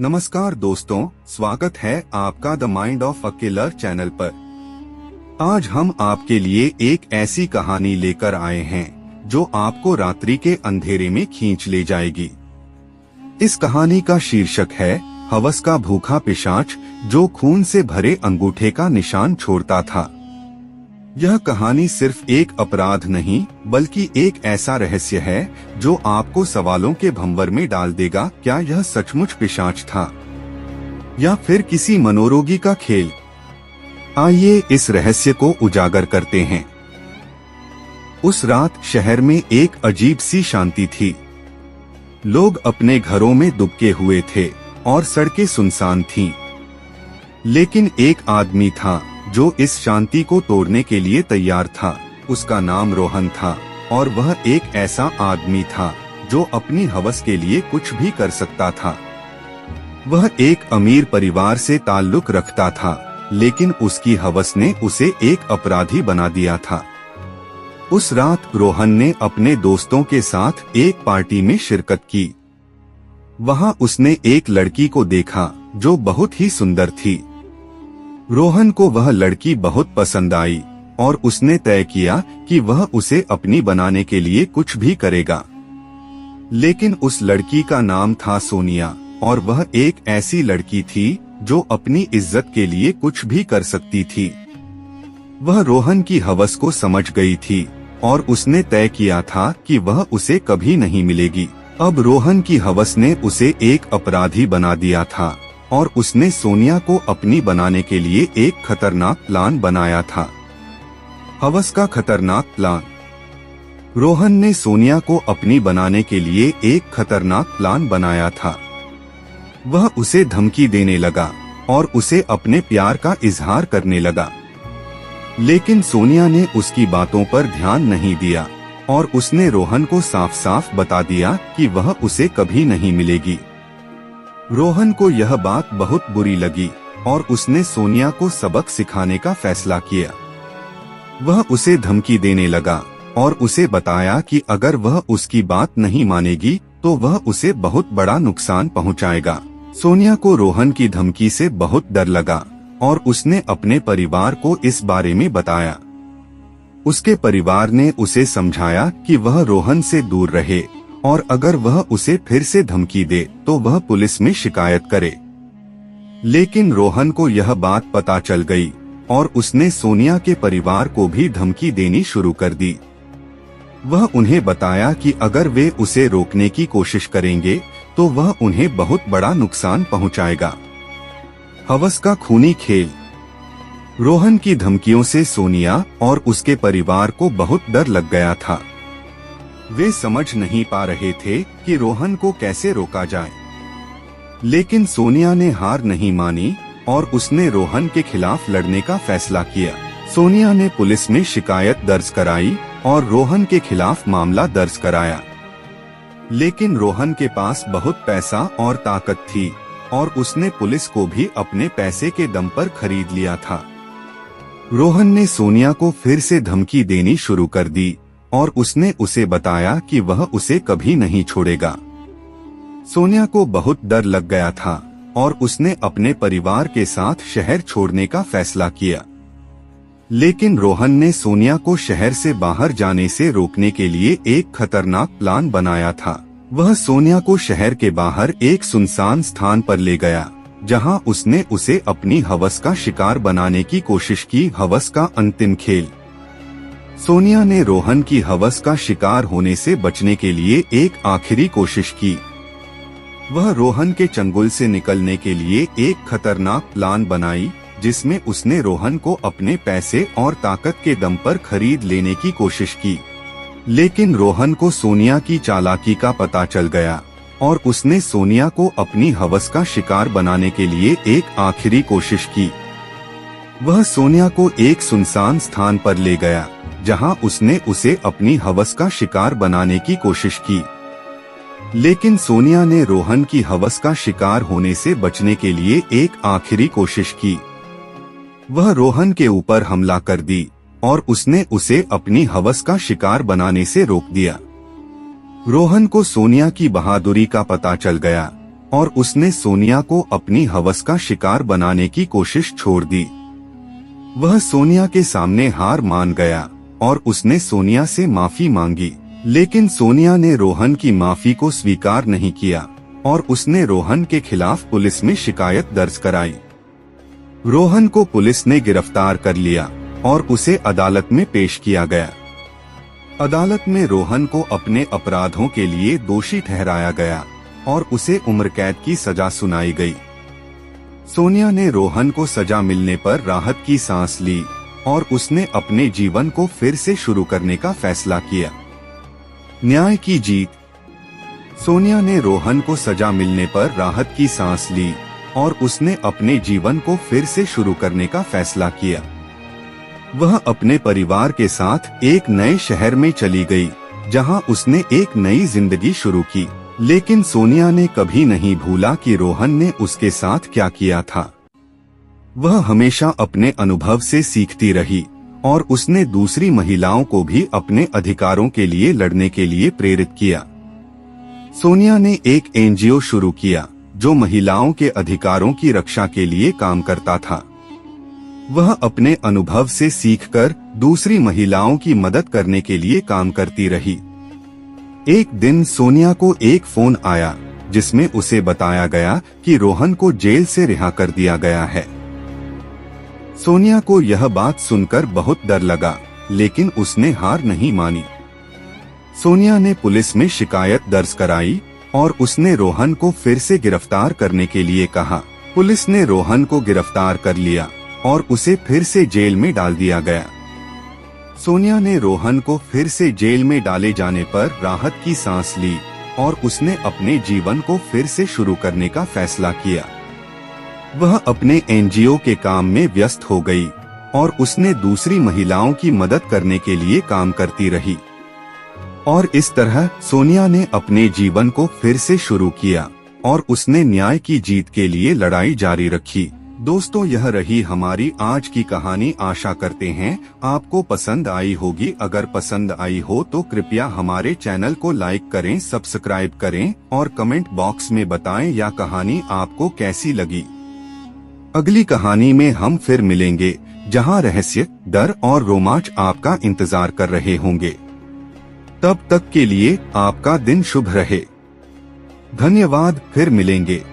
नमस्कार दोस्तों, स्वागत है आपका the mind of a killer channel पर। आज हम आपके लिए एक ऐसी कहानी लेकर आए हैं जो आपको रात्रि के अंधेरे में खींच ले जाएगी। इस कहानी का शीर्षक है हवस का भूखा पिशाच जो खून से भरे अंगूठे का निशान छोड़ता था। यह कहानी सिर्फ एक अपराध नहीं बल्कि एक ऐसा रहस्य है जो आपको सवालों के भंवर में डाल देगा। क्या यह सचमुच पिशाच था या फिर किसी मनोरोगी का खेल? आइए इस रहस्य को उजागर करते हैं। उस रात शहर में एक अजीब सी शांति थी। लोग अपने घरों में दुबके हुए थे और सड़कें सुनसान थीं। लेकिन एक आदमी था जो इस शांति को तोड़ने के लिए तैयार था। उसका नाम रोहन था और वह एक ऐसा आदमी था जो अपनी हवस के लिए कुछ भी कर सकता था। वह एक अमीर परिवार से ताल्लुक रखता था, लेकिन उसकी हवस ने उसे एक अपराधी बना दिया था। उस रात रोहन ने अपने दोस्तों के साथ एक पार्टी में शिरकत की। वहां उसने एक लड़की को देखा जो बहुत ही सुंदर थी। रोहन को वह लड़की बहुत पसंद आई और उसने तय किया कि वह उसे अपनी बनाने के लिए कुछ भी करेगा। लेकिन उस लड़की का नाम था सोनिया और वह एक ऐसी लड़की थी जो अपनी इज्जत के लिए कुछ भी कर सकती थी। वह रोहन की हवस को समझ गई थी और उसने तय किया था कि वह उसे कभी नहीं मिलेगी। अब रोहन की हवस ने उसे एक अपराधी बना दिया था और उसने सोनिया को अपनी बनाने के लिए एक खतरनाक प्लान बनाया था। हवस का खतरनाक प्लान। रोहन ने सोनिया को अपनी बनाने के लिए एक खतरनाक प्लान बनाया था। वह उसे धमकी देने लगा और उसे अपने प्यार का इजहार करने लगा। लेकिन सोनिया ने उसकी बातों पर ध्यान नहीं दिया और उसने रोहन को साफ साफ बता दिया कि वह उसे कभी नहीं मिलेगी। रोहन को यह बात बहुत बुरी लगी और उसने सोनिया को सबक सिखाने का फैसला किया। वह उसे धमकी देने लगा और उसे बताया कि अगर वह उसकी बात नहीं मानेगी तो वह उसे बहुत बड़ा नुकसान पहुंचाएगा। सोनिया को रोहन की धमकी से बहुत डर लगा और उसने अपने परिवार को इस बारे में बताया। उसके परिवार ने उसे समझाया कि वह रोहन से दूर रहे और अगर वह उसे फिर से धमकी दे तो वह पुलिस में शिकायत करे। लेकिन रोहन को यह बात पता चल गई और उसने सोनिया के परिवार को भी धमकी देनी शुरू कर दी। वह उन्हें बताया कि अगर वे उसे रोकने की कोशिश करेंगे तो वह उन्हें बहुत बड़ा नुकसान पहुंचाएगा। हवस का खूनी खेल। रोहन की धमकियों से सोनिया और उसके परिवार को बहुत डर लग गया था। वे समझ नहीं पा रहे थे कि रोहन को कैसे रोका जाए। लेकिन सोनिया ने हार नहीं मानी और उसने रोहन के खिलाफ लड़ने का फैसला किया। सोनिया ने पुलिस में शिकायत दर्ज कराई और रोहन के खिलाफ मामला दर्ज कराया। लेकिन रोहन के पास बहुत पैसा और ताकत थी और उसने पुलिस को भी अपने पैसे के दम पर खरीद लिया था। रोहन ने सोनिया को फिर से धमकी देनी शुरू कर दी और उसने उसे बताया कि वह उसे कभी नहीं छोड़ेगा। सोनिया को बहुत डर लग गया था और उसने अपने परिवार के साथ शहर छोड़ने का फैसला किया। लेकिन रोहन ने सोनिया को शहर से बाहर जाने से रोकने के लिए एक खतरनाक प्लान बनाया था। वह सोनिया को शहर के बाहर एक सुनसान स्थान पर ले गया जहां उसने उसे अपनी हवस का शिकार बनाने की कोशिश की। हवस का अंतिम खेल। सोनिया ने रोहन की हवस का शिकार होने से बचने के लिए एक आखिरी कोशिश की। वह रोहन के चंगुल से निकलने के लिए एक खतरनाक प्लान बनाई जिसमें उसने रोहन को अपने पैसे और ताकत के दम पर खरीद लेने की कोशिश की। लेकिन रोहन को सोनिया की चालाकी का पता चल गया और उसने सोनिया को अपनी हवस का शिकार बनाने के लिए एक आखिरी कोशिश की। वह सोनिया को एक सुनसान स्थान पर ले गया जहां उसने उसे अपनी हवस का शिकार बनाने की कोशिश की। लेकिन सोनिया ने रोहन की हवस का शिकार होने से बचने के लिए एक आखिरी कोशिश की। वह रोहन के ऊपर हमला कर दी और उसने उसे अपनी हवस का शिकार बनाने से रोक दिया। रोहन को सोनिया की बहादुरी का पता चल गया और उसने सोनिया को अपनी हवस का शिकार बनाने की कोशिश छोड़ दी। वह सोनिया के सामने हार मान गया और उसने सोनिया से माफी मांगी, लेकिन सोनिया ने रोहन की माफी को स्वीकार नहीं किया और उसने रोहन के खिलाफ पुलिस में शिकायत दर्ज कराई। रोहन को पुलिस ने गिरफ्तार कर लिया और उसे अदालत में पेश किया गया। अदालत में रोहन को अपने अपराधों के लिए दोषी ठहराया गया और उसे उम्र कैद की सजा सुनाई गई। सोनिया ने रोहन को सजा मिलने पर राहत की सांस ली और उसने अपने जीवन को फिर से शुरू करने का फैसला किया। न्याय की जीत। सोनिया ने रोहन को सजा मिलने पर राहत की सांस ली और उसने अपने जीवन को फिर से शुरू करने का फैसला किया। वह अपने परिवार के साथ एक नए शहर में चली गई, जहां उसने एक नई जिंदगी शुरू की। लेकिन सोनिया ने कभी नहीं भूला कि रोहन ने उसके साथ क्या किया था। वह हमेशा अपने अनुभव से सीखती रही और उसने दूसरी महिलाओं को भी अपने अधिकारों के लिए लड़ने के लिए प्रेरित किया। सोनिया ने एक एनजीओ शुरू किया जो महिलाओं के अधिकारों की रक्षा के लिए काम करता था। वह अपने अनुभव से सीखकर दूसरी महिलाओं की मदद करने के लिए काम करती रही। एक दिन सोनिया को एक फोन आया जिसमें उसे बताया गया कि रोहन को जेल से रिहा कर दिया गया है। सोनिया को यह बात सुनकर बहुत डर लगा, लेकिन उसने हार नहीं मानी। सोनिया ने पुलिस में शिकायत दर्ज कराई और उसने रोहन को फिर से गिरफ्तार करने के लिए कहा। पुलिस ने रोहन को गिरफ्तार कर लिया और उसे फिर से जेल में डाल दिया गया। सोनिया ने रोहन को फिर से जेल में डाले जाने पर राहत की सांस ली और उसने अपने जीवन को फिर से शुरू करने का फैसला किया। वह अपने एनजीओ के काम में व्यस्त हो गई और उसने दूसरी महिलाओं की मदद करने के लिए काम करती रही। और इस तरह सोनिया ने अपने जीवन को फिर से शुरू किया और उसने न्याय की जीत के लिए लड़ाई जारी रखी। दोस्तों, यह रही हमारी आज की कहानी। आशा करते हैं आपको पसंद आई होगी। अगर पसंद आई हो तो कृपया हमारे चैनल को लाइक करें, सब्सक्राइब करें और कमेंट बॉक्स में बताएं यह कहानी आपको कैसी लगी। अगली कहानी में हम फिर मिलेंगे, जहां रहस्य, डर और रोमांच आपका इंतजार कर रहे होंगे। तब तक के लिए आपका दिन शुभ रहे। धन्यवाद। फिर मिलेंगे।